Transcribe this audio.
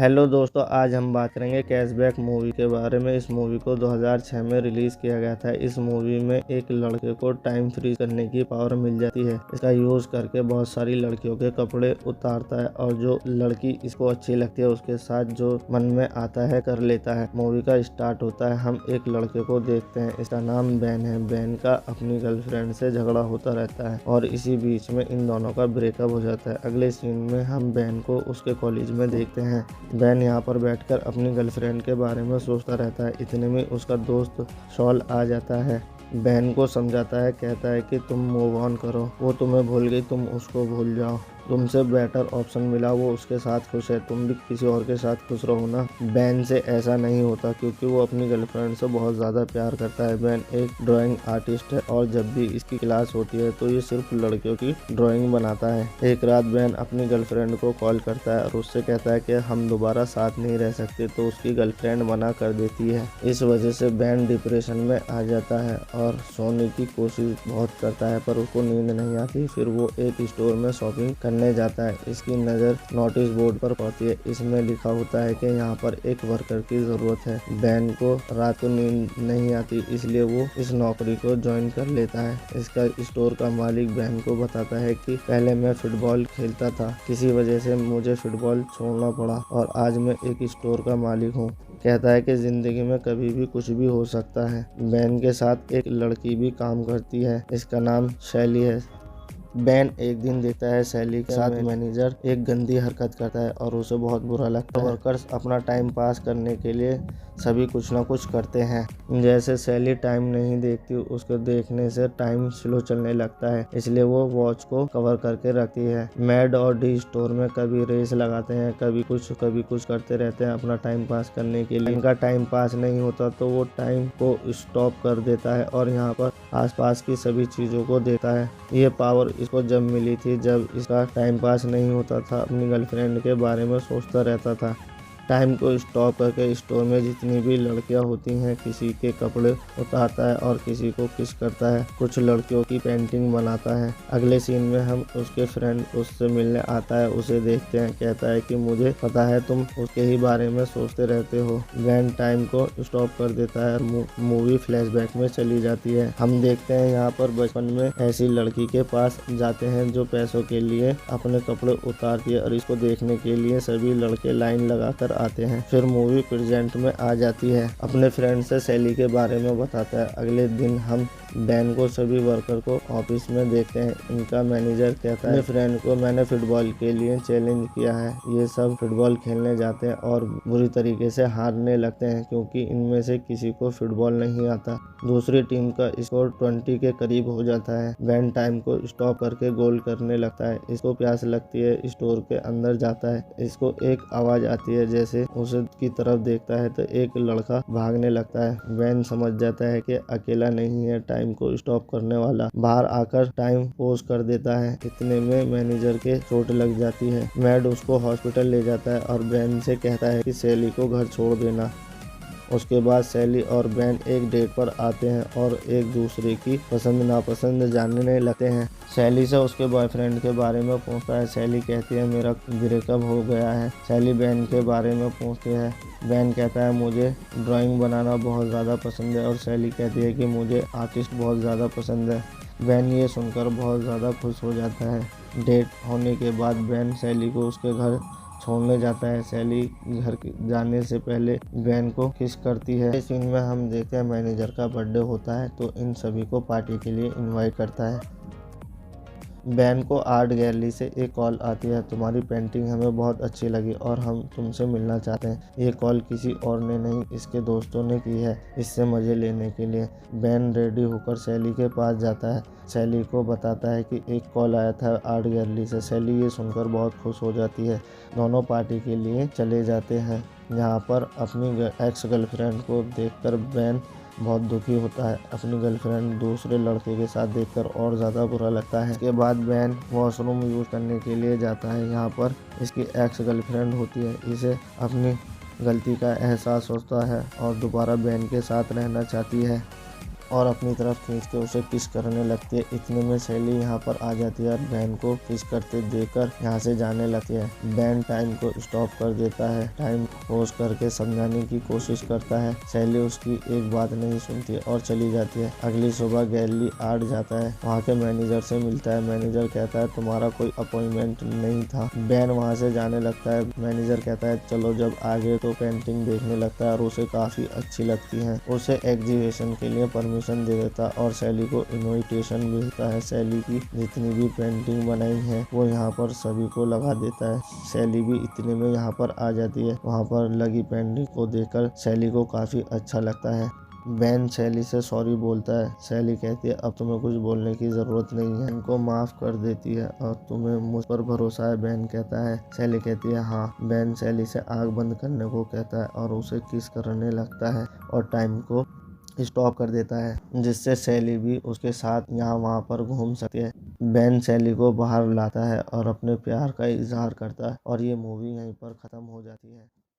Hello दोस्तों, आज हम बात करेंगे कैशबैक मूवी के बारे में। इस मूवी को 2006 में रिलीज किया गया था। इस मूवी में एक लड़के को टाइम फ्रीज करने की पावर मिल जाती है। इसका यूज करके बहुत सारी लड़कियों के कपड़े उतारता है और जो लड़की इसको अच्छी लगती है उसके साथ जो मन में आता है कर लेता है। मूवी का स्टार्ट होता है, हम एक लड़के को देखते हैं। इसका नाम बैन है। बैन का अपनी गर्लफ्रेंड से झगड़ा होता रहता है और इसी बीच में इन दोनों का ब्रेकअप हो जाता है। अगले सीन में हम बैन को उसके कॉलेज में देखते हैं। बैन यहाँ पर बैठकर अपनी गर्लफ्रेंड के बारे में सोचता रहता है। इतने में उसका दोस्त शॉल आ जाता है। बैन को समझाता है, कहता है कि तुम मूव ऑन करो, वो तुम्हें भूल गई, तुम उसको भूल जाओ। तुमसे बेटर ऑप्शन मिला, वो उसके साथ खुश है, तुम भी किसी और के साथ खुश रहो ना। बैन से ऐसा नहीं होता क्योंकि वो अपनी गर्लफ्रेंड से बहुत ज़्यादा प्यार करता है। बैन एक ड्राइंग आर्टिस्ट है और जब भी इसकी क्लास होती है तो ये सिर्फ लड़कियों की ड्राइंग बनाता है। एक रात बैन अपनी गर्लफ्रेंड को कॉल करता है और उससे कहता है कि हम दोबारा साथ नहीं रह सकते, तो उसकी गर्लफ्रेंड मना कर देती है। इस वजह से बैन डिप्रेशन में आ जाता है और सोने की कोशिश बहुत करता है पर उसको नींद नहीं आती। फिर वो एक स्टोर में शॉपिंग करने जाता है। इसकी नज़र नोटिस बोर्ड पर पड़ती है। इसमें लिखा होता है कि यहाँ पर एक वर्कर की ज़रूरत है। बैन को रात को नींद नहीं आती, इसलिए वो इस नौकरी को ज्वाइन कर लेता है। इसका स्टोर का मालिक बैन को बताता है कि पहले मैं फुटबॉल खेलता था, किसी वजह से मुझे फुटबॉल छोड़ना पड़ा और आज मैं एक स्टोर का मालिक हूँ। कहता है कि ज़िंदगी में कभी भी कुछ भी हो सकता है। बैन के साथ एक लड़की भी काम करती है, इसका नाम शैली है। बैन एक दिन देखता है शैली के साथ मैनेजर एक गंदी हरकत करता है और उसे बहुत बुरा लगता है। वर्कर्स अपना टाइम पास करने के लिए सभी कुछ ना कुछ करते हैं। जैसे शैली टाइम नहीं देखती, उसको देखने से टाइम स्लो चलने लगता है, इसलिए वो वॉच को कवर करके रखती है। मैड और डी स्टोर में कभी रेस लगाते हैं, कभी कुछ करते रहते हैं अपना टाइम पास करने के लिए। इनका टाइम पास नहीं होता तो वो टाइम को स्टॉप कर देता है और यहाँ पर आसपास की सभी चीज़ों को देखता है। ये पावर इसको जब मिली थी जब इसका टाइम पास नहीं होता था, अपनी गर्लफ्रेंड के बारे में सोचता रहता था। टाइम को स्टॉप करके स्टोर में जितनी भी लड़कियां होती हैं किसी के कपड़े उतारता है और किसी को किस करता है। कुछ लड़कियों की पेंटिंग बनाता है। अगले सीन में हम उसके फ्रेंड उससे मिलने आता है, उसे देखते हैं। कहता है कि मुझे पता है तुम उसके ही बारे में सोचते रहते हो। वैन टाइम को स्टॉप कर देता है। मूवी फ्लैशबैक में चली जाती है। हम देखते हैं यहाँ पर बचपन में ऐसी लड़की के पास जाते हैं जो पैसों के लिए अपने कपड़े उतारती है और इसको देखने के लिए सभी लड़के लाइन लगाकर आते हैं। फिर मूवी प्रेजेंट में आ जाती है। अपने फ्रेंड से शैली के बारे में बताता है। अगले दिन हम बैन को सभी वर्कर को ऑफिस में देखते हैं। इनका मैनेजर कहता है, अपने फ्रेंड को मैंने फुटबॉल के लिए चैलेंज किया है। ये सब फुटबॉल खेलने जाते हैं और बुरी तरीके से हारने लगते हैं क्योंकि इनमें से किसी को फुटबॉल नहीं आता। दूसरी टीम का स्कोर 20 के करीब हो जाता है। बैन टाइम को स्टॉप करके गोल करने लगता है। इसको प्यास लगती है, स्टोर के अंदर जाता है। इसको एक आवाज आती है, जैसे उसे की तरफ देखता है तो एक लड़का भागने लगता है। बैन समझ जाता है कि अकेला नहीं है टाइम को स्टॉप करने वाला। बाहर आकर टाइम पोज कर देता है। इतने में मैनेजर के चोट लग जाती है। मैड उसको हॉस्पिटल ले जाता है और बैन से कहता है कि शैली को घर छोड़ देना। उसके बाद शैली और बैन एक डेट पर आते हैं और एक दूसरे की पसंद नापसंद जानने लगते हैं। शैली से उसके बॉयफ्रेंड के बारे में पूछता है। शैली कहती है मेरा ब्रेकअप हो गया है। शैली बैन के बारे में पूछती है। बैन कहता है मुझे ड्राइंग बनाना बहुत ज़्यादा पसंद है और शैली कहती है कि मुझे आर्टिस्ट बहुत ज़्यादा पसंद है। बैन ये सुनकर बहुत ज़्यादा खुश हो जाता है। डेट होने के बाद बैन शैली को उसके घर छोड़ने जाता है। शैली घर जाने से पहले बैन को किस करती है। इस सीन में हम देखते हैं मैनेजर का बर्थडे होता है तो इन सभी को पार्टी के लिए इनवाइट करता है। बैन को आर्ट गैलरी से एक कॉल आती है, तुम्हारी पेंटिंग हमें बहुत अच्छी लगी और हम तुमसे मिलना चाहते हैं। ये कॉल किसी और ने नहीं, इसके दोस्तों ने की है, इससे मज़े लेने के लिए। बैन रेडी होकर शैली के पास जाता है। शैली को बताता है कि एक कॉल आया था आर्ट गैलरी से। शैली ये सुनकर बहुत खुश हो जाती है। दोनों पार्टी के लिए चले जाते हैं। यहाँ पर अपनी एक्स गर्लफ्रेंड को देखकर बैन बहुत दुखी होता है। अपनी गर्लफ्रेंड दूसरे लड़के के साथ देखकर और ज़्यादा बुरा लगता है। इसके बाद बैन वॉशरूम यूज़ करने के लिए जाता है। यहाँ पर इसकी एक्स गर्लफ्रेंड होती है। इसे अपनी गलती का एहसास होता है और दोबारा बैन के साथ रहना चाहती है। और अपनी तरफ खींच के उसे किस करने लगती है। इतने में सैली यहाँ पर आ जाती है और बैन को किस करते देखकर यहाँ से जाने लगती है। बैन टाइम को स्टॉप कर देता है, टाइम पॉज करके समझाने की कोशिश करता है। सैली उसकी एक बात नहीं सुनती और चली जाती है। अगली सुबह गैली आर्ट जाता है, वहाँ के मैनेजर से मिलता है। मैनेजर कहता है तुम्हारा कोई अपॉइंटमेंट नहीं था। बैन वहाँ से जाने लगता है। मैनेजर कहता है चलो, जब आगे तो पेंटिंग देखने लगता है और उसे काफी अच्छी लगती है। उसे एग्जीबिशन के लिए परमिशन दे देता और सैली को इनविटेशन भेजता है। सैली की जितनी भी पेंटिंग बनाई है वो यहाँ पर सभी को लगा देता है। सैली भी इतने में यहाँ पर आ जाती है। वहाँ पर लगी पेंटिंग को देखकर सैली को काफी अच्छा लगता है। बैन सैली से सॉरी बोलता है। सैली कहती है अब तुम्हें कुछ बोलने की जरूरत नहीं है, इनको माफ कर देती है और तुम्हें मुझ पर भरोसा है। बैन कहता है। सैली कहती है हाँ। बैन सैली से आंख बंद करने को कहता है और उसे किस करने लगता है और टाइम को स्टॉप कर देता है, जिससे सैली भी उसके साथ यहाँ वहाँ पर घूम सकती है। बैन सैली को बाहर लाता है और अपने प्यार का इजहार करता है और ये मूवी यहीं पर खत्म हो जाती है।